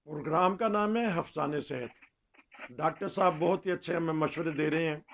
Programme का नाम है हफ्साने सेहत। डॉक्टर साहब बहुत ही अच्छे हमें मशवरे दे रहे हैं।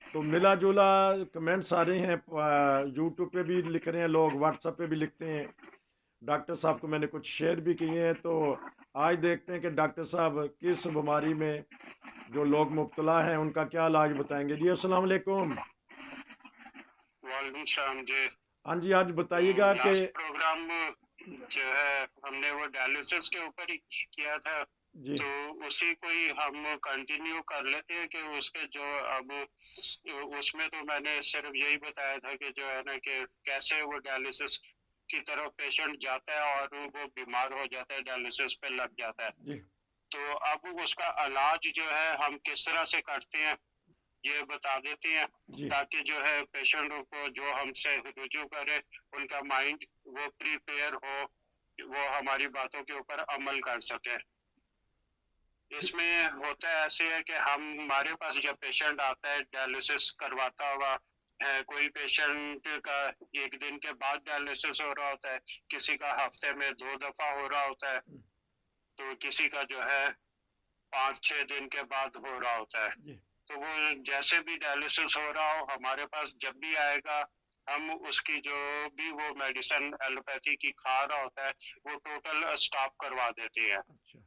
तो मिला जुला कमेंट्स आ रहे हैं, यूट्यूब पे भी लिख रहे हैं लोग, व्हाट्सएप पे भी लिखते हैं। डॉक्टर साहब को मैंने कुछ शेयर भी किए हैं। तो आज देखते हैं कि डॉक्टर साहब किस बीमारी में जो लोग मुब्तला हैं उनका क्या इलाज बताएंगे। जी अस्सलाम वालेकुम। वालेकुम सलाम जी। हाँ जी, आज बताइएगा कि लास्ट प्रोग्राम जो है हमने वो डायलिसिस के ऊपर ही किया था, जी तो उसी को ही हम कंटिन्यू कर लेते हैं कि उसके जो अब उसमें तो मैंने सिर्फ यही बताया था कि जो है ना कि कैसे वो डायलिसिस की तरफ पेशेंट जाता है और वो बीमार हो जाता है, डायलिसिस पे लग जाता है। जी तो अब उसका इलाज जो है हम किस तरह से करते हैं ये बता देते हैं, जी ताकि जो है पेशेंट को जो हमसे रुजू करे उनका माइंड वो प्रिपेयर हो, वो हमारी बातों के ऊपर अमल कर सके। ठीक। इसमें होता है ऐसे है कि हम हमारे पास जब पेशेंट आता है डायलिसिस करवाता हुआ है, कोई पेशेंट का एक दिन के बाद डायलिसिस हो रहा होता है, किसी का हफ्ते में 2 दफा हो रहा होता है, तो किसी का जो है 5-6 दिन के बाद हो रहा होता है। जी तो वो जैसे भी डायलिसिस हो रहा हो हमारे पास जब भी आएगा, हम उसकी जो भी वो मेडिसिन एलोपैथी की खा रहा होता है वो टोटल स्टॉप करवा देते हैं। अच्छा।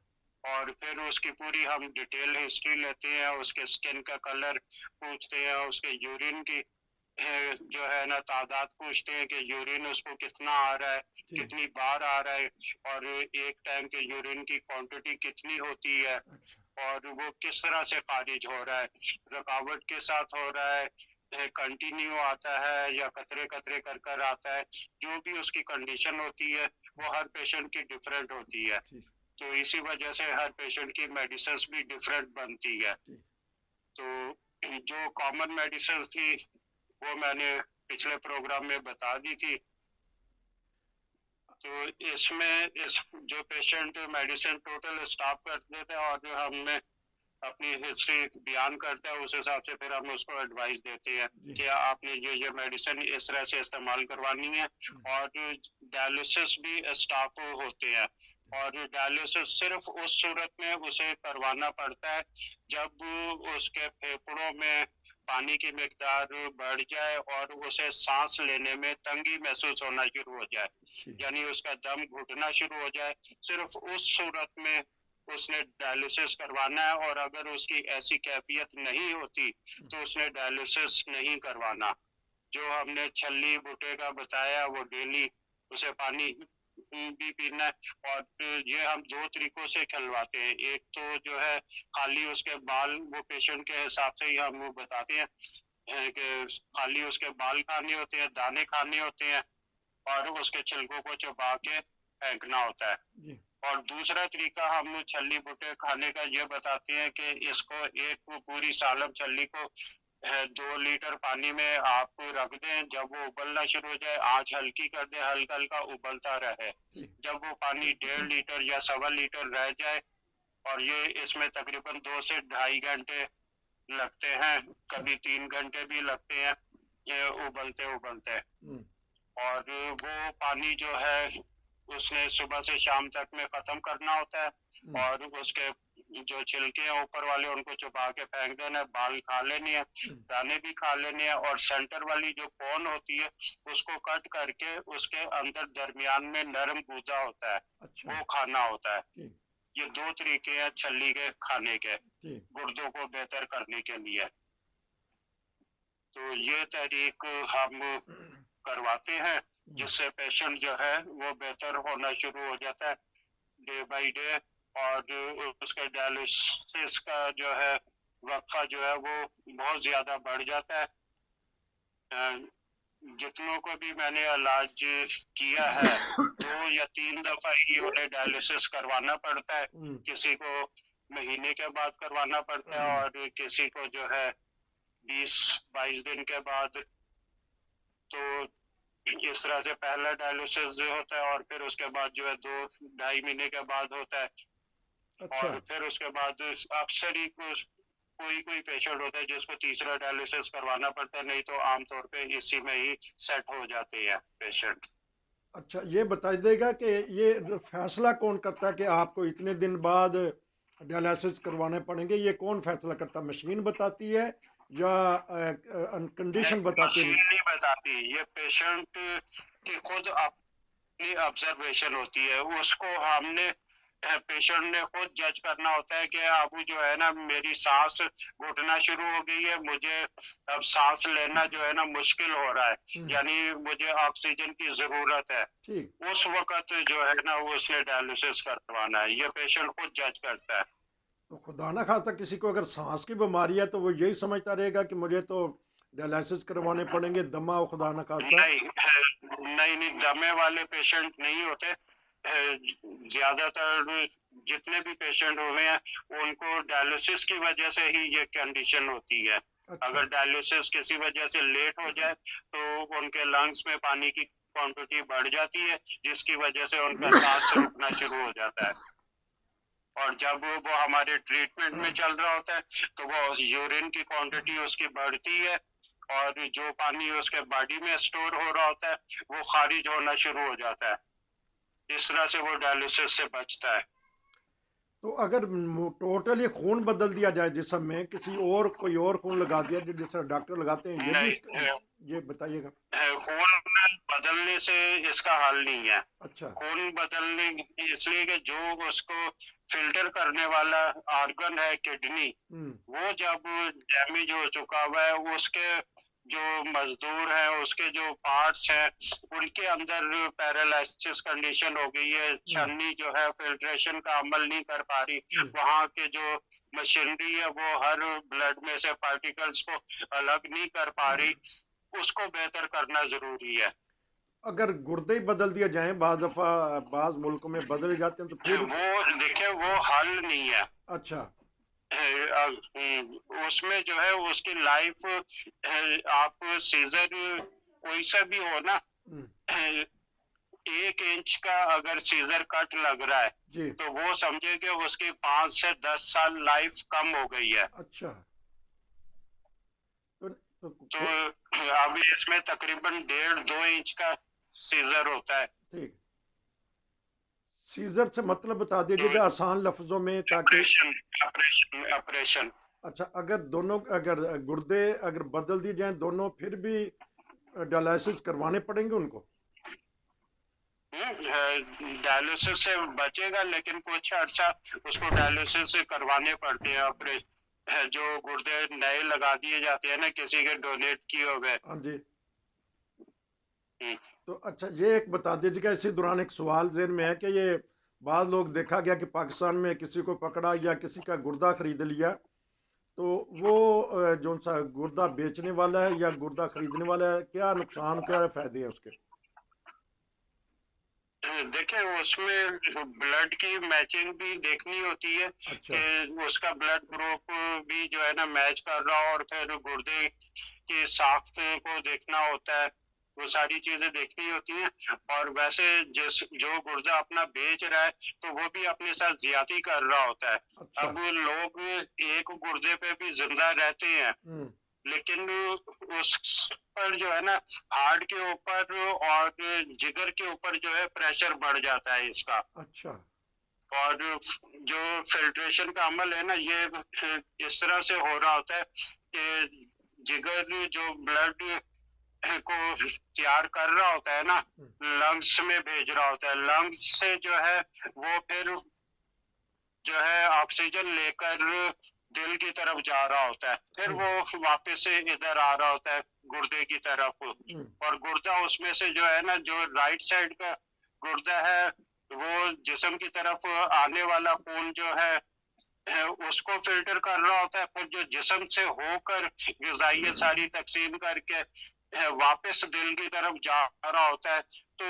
और फिर उसकी पूरी हम डिटेल हिस्ट्री लेते हैं, उसके स्किन का कलर पूछते हैं, उसके यूरिन की जो है ना तादाद पूछते हैं कि यूरिन उसको कितना आ रहा है, जी। कितनी बार आ रहा है, और एक टाइम के यूरिन की क्वांटिटी कितनी होती है, अच्छा। और वो किस तरह से खारिज हो रहा है, रुकावट के साथ हो रहा है, कंटिन्यू आता है या कतरे कतरे कर कर आता है। जो भी उसकी कंडीशन होती है वो हर पेशेंट की डिफरेंट होती है, ठीक। तो इसी वजह से हर पेशेंट की मेडिसिन भी डिफरेंट बनती है। ठीक। तो जो कॉमन मेडिसिन थी वो मैंने पिछले प्रोग्राम में बता दी थी। तो इसमें इस जो पेशेंट मेडिसिन टोटल स्टॉप कर देते हैं और जो हमने अपनी हिस्ट्री बयान करता है उस हिसाब से फिर हम उसको एडवाइस देते हैं जी। कि आपने ये मेडिसिन इस तरह से इस्तेमाल करवानी है। और डायलिसिस भी स्टॉप होते हैं, और डायलिसिस सिर्फ उस सूरत में उसे करवाना पड़ता है जब उसके फेफड़ों में पानी की मिकदार बढ़ जाए और उसे सांस लेने में तंगी महसूस होना शुरू हो जाए, ठीक। यानी उसका दम घुटना शुरू हो जाए। सिर्फ उस सूरत में उसने डायलिसिस करवाना है, और अगर उसकी ऐसी कैफियत नहीं होती तो उसने डायलिसिस नहीं करवाना। जो हमने छल्ली बूटे का बताया वो डेली उसे पानी भी पीना है। और ये हम दो तरीकों से खिलवाते हैं, एक तो जो है खाली उसके बाल, वो पेशेंट के हिसाब से ही हम वो बताते हैं कि खाली उसके बाल खाने होते हैं, दाने खाने होते हैं, और उसके छिलकों को चबा के फेंकना होता है। जी। और दूसरा तरीका हम छल्ली भुट्टे खाने का ये बताते हैं कि इसको एक पूरी सालम छल्ली को 2 लीटर पानी में आप रख दें, जब वो उबलना शुरू हो जाए आंच हल्की कर दें, हल्का हल्का उबलता रहे। ठीक। जब वो पानी 1.5 लीटर या 1.25 लीटर रह जाए, और ये इसमें तकरीबन 2 से ढाई घंटे लगते हैं, अच्छा। कभी 3 घंटे भी लगते हैं ये उबलते उबलते। हम्म। और वो पानी जो है उसने सुबह से शाम तक में खत्म करना होता है, हम्म। और उसके जो छिलके हैं ऊपर वाले उनको चबा के फेंक देना है, बाल खा लेने हैं, हम्म। दाने भी खा लेने हैं, और सेंटर वाली जो कोन होती है उसको कट करके उसके अंदर दरमियान में नरम गूदा होता है, अच्छा। वो खाना होता है। ठीक। ये दो तरीके हैं छल्ली के खाने के, ठीक। गुर्दों को बेहतर करने के लिए। तो ये तहरीक हम करवाते हैं, हम्म। जिससे पेशेंट जो है वो बेहतर होना शुरू हो जाता है डे बाय डे। और उसके डायलिसिस का जो है वक्फा जो है वो बहुत ज्यादा बढ़ जाता है। जितनों को भी मैंने इलाज किया है 2 या 3 दफा ही उन्हें डायलिसिस करवाना पड़ता है, हम्म। किसी को महीने के बाद करवाना पड़ता है, और किसी को जो है 20-22 दिन के बाद। तो इस तरह से पहला डायलिसिस जो होता है, और फिर उसके बाद जो है 2-2.5 महीने के बाद होता है। अच्छा। और फिर उसके बाद अक्सर ही कोई कोई पेशेंट होता है जिसको तीसरा डायलिसिस करवाना पड़ता है, नहीं तो आमतौर पे इसी में ही सेट हो जाते हैं पेशेंट। अच्छा, ये बता देगा कि ये फैसला कौन करता है कि आपको इतने दिन बाद डायलिसिस करवाने पड़ेंगे? ये कौन फैसला करता है? मशीन बताती है या कंडीशन नहीं, बताती है? मशीन नहीं बताती, ये पेशेंट की खुद अपनी ऑब्जर्वेशन होती है। उसको हमने पेशेंट ने खुद जज करना होता है कि अब जो है ना मेरी सांस घुटना शुरू हो गई है, मुझे अब सांस लेना जो है ना मुश्किल हो रहा है, हम्म, यानी मुझे ऑक्सीजन की जरूरत है। ठीक। उस वक्त जो है ना वो उसने डायलिसिस करवाना है, ये पेशेंट खुद जज करता है। तो खुदा ना खास्ता किसी को अगर सांस की बीमारी है तो वो यही समझता रहेगा कि मुझे तो डायलिसिस करवाने पड़ेंगे, दमा हो खुदा ना खास्ता। नहीं नहीं नहीं, दमे वाले पेशेंट नहीं होते। ज्यादातर जितने भी पेशेंट हुए हैं उनको डायलिसिस की वजह से ही ये कंडीशन होती है। अच्छा। अगर डायलिसिस किसी वजह से लेट हो जाए तो उनके लंग्स में पानी की क्वांटिटी बढ़ जाती है, जिसकी वजह से उनका सांस रुकना शुरू हो जाता है। और जब वो हमारे ट्रीटमेंट में चल रहा होता है तो वो यूरिन की क्वांटिटी उसकी बढ़ती है, और जो पानी उसके बॉडी में स्टोर हो रहा होता है वो खारिज होना शुरू हो जाता है। इस तरह से वो डायलिसिस से बचता है। तो अगर टोटली खून बदल दिया जाए जिसम में, किसी और कोई और खून लगा दिया जिस डॉक्टर लगाते हैं, ये भी नहीं, ये बताइएगा। खून बदलने से इसका हल नहीं है। अच्छा। खून बदलने इसलिए कि जो उसको फिल्टर करने वाला ऑर्गन है किडनी, हम्म। वो जब डैमेज हो चुका हुआ है, उसके जो मजदूर हैं उसके जो पार्ट्स हैं उनके अंदर पैरालिसिस कंडीशन हो गई है। हम्म। छन्नी जो है फिल्ट्रेशन का अमल नहीं कर पा रही। हम्म। वहाँ के जो मशीनरी है वो हर ब्लड में से पार्टिकल्स को अलग नहीं कर पा रही। उसको बेहतर करना जरूरी है। अगर गुर्दे ही बदल दिए जाएं, बाज दफा बाज मुल्कों में बदले जाते हैं तो फिर। वो देखिए वो हल नहीं है। अच्छा। उसमें जो है उसकी लाइफ, आप सीजर कोई सा भी हो ना, हम्म, 1 इंच का अगर सीजर कट लग रहा है जी। तो वो समझे कि उसकी 5 से 10 साल लाइफ कम हो गई है। अच्छा। तो तो अभी इसमें तकरीबन 1.5-2 इंच का सीजर होता है। ठीक। सीजर से मतलब बता तो दीजिएगा आसान लफ्जों में ताकि। ऑपरेशन ऑपरेशन ऑपरेशन अच्छा, अगर दोनों, अगर गुर्दे अगर बदल दिए जाएं दोनों, फिर भी डायलिसिस करवाने पड़ेंगे उनको? डायलिसिस से बचेगा लेकिन कुछ अर्सा उसको डायलिसिस से करवाने पड़ते हैं। ऑपरेशन जो गुर्दे नए लगा दिए जाते हैं ना किसी के डोनेट किए हुए। हाँ जी। हम्म, तो अच्छा, ये एक बता दीजिएगा, इसी दौरान एक सवाल ज़हन में है कि ये बाद लोग देखा गया कि पाकिस्तान में किसी को पकड़ा या किसी का गुर्दा खरीद लिया, तो वो जो सा गुर्दा बेचने वाला है या गुर्दा खरीदने वाला है, क्या नुकसान क्या फ़ायदे हैं उसके? देखिए उसमें ब्लड की मैचिंग भी देखनी होती है अच्छा। कि उसका ब्लड ग्रुप भी जो है ना मैच कर रहा हो, और फिर गुर्दे की साख्त को देखना होता है। वो सारी चीजें देखनी होती हैं। और वैसे जिस जो गुर्दा अपना बेच रहा है तो वो भी अपने साथ ज्यादती कर रहा होता है। अच्छा। अब लोग एक गुर्दे पे भी जिंदा रहते हैं, हम्म। लेकिन उस पर जो है ना हार्ट के ऊपर और जिगर के ऊपर जो है प्रेशर बढ़ जाता है इसका। अच्छा। और जो फिल्ट्रेशन का अमल है ना ये इस तरह से हो रहा होता है कि जिगर जो ब्लड को तैयार कर रहा होता है ना हम्म, लंग्स में भेज रहा होता है। लंग्स से जो है वो फिर जो है ऑक्सीजन लेकर दिल की तरफ जा रहा होता है, फिर हम्म, वो वापस से इधर आ रहा होता है गुर्दे की तरफ। हम्म, और गुर्दा उसमें से जो है ना जो राइट साइड का गुर्दा है वो जिस्म की तरफ आने वाला खून जो है उसको फिल्टर कर रहा होता है। फिर जो जिस्म से होकर ग़िज़ाइयत सारी तकसीम करके वापस दिल की तरफ जा रहा होता है, तो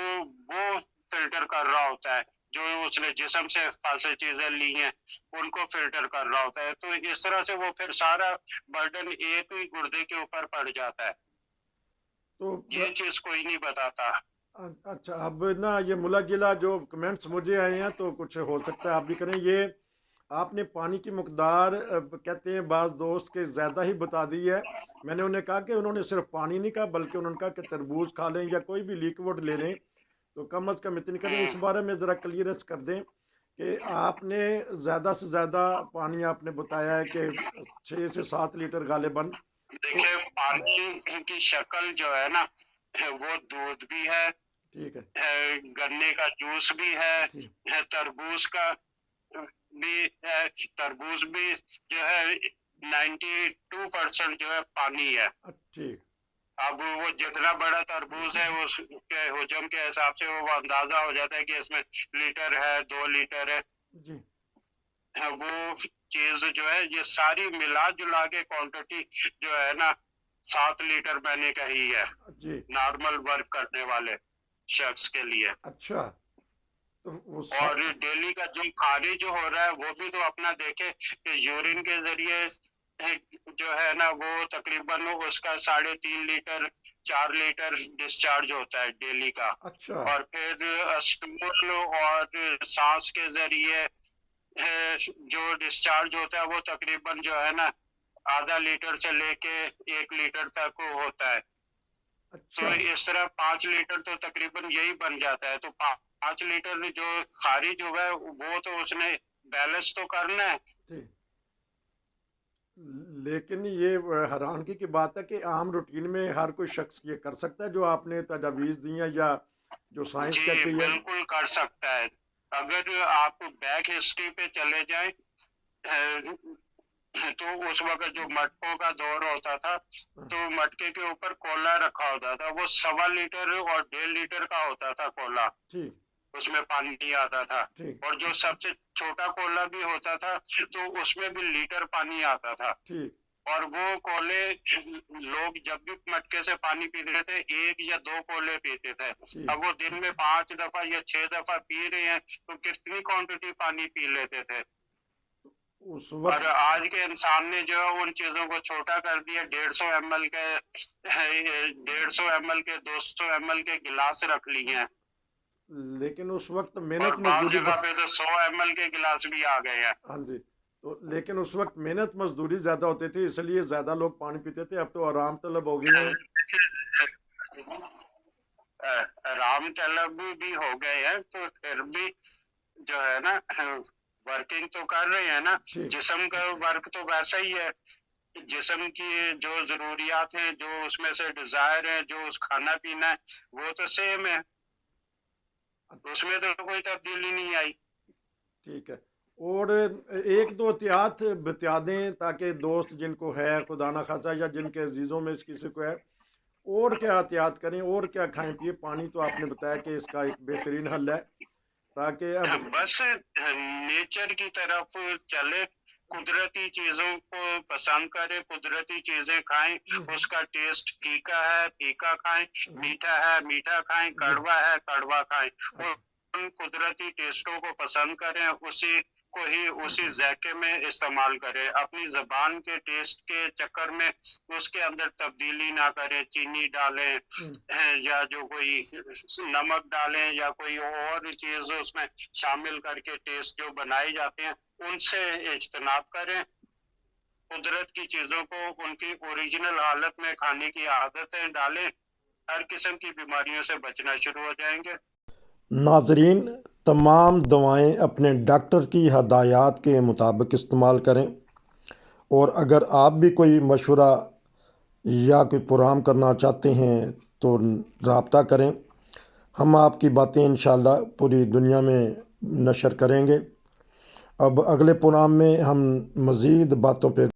वो फिल्टर कर रहा होता है। जो उसने जिस्म से फालतू चीजें ली हैं उनको फिल्टर कर रहा होता है। तो इस तरह से वो फिर सारा बर्डन एक ही गुर्दे के ऊपर पड़ जाता है। तो ये चीज कोई नहीं बताता। अच्छा, अब ना ये मुला जिला जो कमेंट्स मुझे आए हैं तो कुछ हो सकता है आप भी करें ये। आपने पानी की मकदार कहते हैं बाज़ दोस्त के ज़्यादा ही बता दी है। मैंने उन्हें कहा कि उन्होंने सिर्फ पानी नहीं कहा, बल्कि उन्होंने कहा कि तरबूज खा लें या कोई भी लिक्विड ले लें, तो कम अज़ कम इतनी करें। इस हम्म, बारे में ज़रा क्लियरेंस कर दें कि आपने ज़्यादा से ज़्यादा पानी आपने बताया है कि 6 से 7 लीटर गालिबन। तो देखिए पानी की शक्ल जो है ना, वो दूध भी ठीक है गन्ने का जूस भी जी तरबूज का भी है। तरबूज भी जो है 92% जो है पानी है। ठीक अब वो जितना बड़ा तरबूज है उसके हुजम के हिसाब से वो अंदाजा हो जाता है कि इसमें लीटर है, 2 लीटर है। जी वो चीज जो है ये सारी मिला जुला के क्वांटिटी जो है ना 7 लीटर मैंने कही है, जी नॉर्मल वर्क करने वाले शख्स के लिए। अच्छा तो वो और डेली का जो खारिज हो रहा है वो भी तो अपना देखे कि यूरिन के जरिए जो है ना वो तकरीबन उसका 3.5 लीटर 4 लीटर डिस्चार्ज होता है डेली का। अच्छा और फिर स्टूल और सांस के जरिए जो डिस्चार्ज होता है वो तकरीबन जो है ना आधा लीटर से लेके 1 लीटर तक होता है। तो अच्छा इस तरह 5 लीटर तो तकरीबन यही बन जाता है। तो 5 लीटर जो खारिज हुआ है वो तो उसने बैलेंस तो करना है। ठीक लेकिन ये हैरानगी की बात है कि आम रूटीन में हर कोई शख्स ये कर सकता है जो आपने तजावीज़ दी हैं या जो साइंस जी कहती है। बिल्कुल कर सकता है। अगर आप बैक हिस्ट्री पे चले जाएं तो उस वक्त जो मटकों का दौर होता था हाँ, तो मटके के ऊपर कोला रखा होता था, वो 1.25 लीटर और 1.5 लीटर का होता था कोला। ठीक उसमें पानी आता था। ठीक और जो सबसे छोटा कोला भी होता था तो उसमें भी लीटर पानी आता था। ठीक और वो कोले लोग जब भी मटके से पानी पीते थे 1 या 2 कोले पीते थे। ठीक अब वो दिन में 5 दफा या 6 दफा पी रहे हैं तो कितनी क्वांटिटी पानी पी लेते थे। उस और वक्त आज के इंसान ने जो है उन चीजों को छोटा कर दिया। 150 ml के 150 ml के 200 ml के गिलास रख लिए हैं। लेकिन उस वक्त और मेहनत बाज मजदूरी जगह पे तो 100 ml के गिलास भी आ गए हैं। हाँ जी तो लेकिन उस वक्त मेहनत मजदूरी ज़्यादा होती थी इसलिए ज़्यादा लोग पानी पीते थे। अब तो आराम तलब हो गए हैं। राम तलब भी हो गए हैं तो फिर भी जो है ना वर्किंग तो कर रहे हैं ना। ठीक जिस्म का वर्क तो वैसा ही है। जिस्म की जो जरूरियात हैं, जो उसमें से डिजायर है, जो उस खाना पीना है, वो तो सेम है। उसमें तो कोई तब्दीली नहीं आई। ठीक है और एक दो एहतियात बता दें ताकि दोस्त जिनको है खुदा ना खासा या जिनके अजीज़ों में से किसी को है और क्या एहतियात करें और क्या खाएं पिए। पानी तो आपने बताया कि इसका एक बेहतरीन हल है ताकि अब बस नेचर की तरफ चले, कुदरती चीजों को पसंद करें, कुदरती चीजें खाएं। उसका टेस्ट फीका खाएं, मीठा है मीठा खाएं, जी कड़वा है कड़वा खाएं। अच्छा उन कुदरती टेस्टों को पसंद करें, उसी को ही उसी जायके में इस्तेमाल करें। अपनी जबान के टेस्ट के चक्कर में उसके अंदर तब्दीली ना करें, चीनी डालें या जो कोई नमक डालें या कोई और चीज उसमें शामिल करके टेस्ट जो बनाए जाते हैं उनसे इज्तनाब करें। कुदरत की चीजों को उनकी ओरिजिनल हालत में खाने की आदतें डालें। हर किस्म की बीमारियों से बचना शुरू हो जाएंगे। नाजरीन तमाम दवाएं अपने डॉक्टर की हदायत के मुताबिक इस्तेमाल करें और अगर आप भी कोई मशवरा या कोई प्रोग्राम करना चाहते हैं तो रब्ता करें। हम आपकी बातें इंशाल्लाह पूरी दुनिया में नशर करेंगे। अब अगले प्रोग्राम में हम मज़ीद बातों पे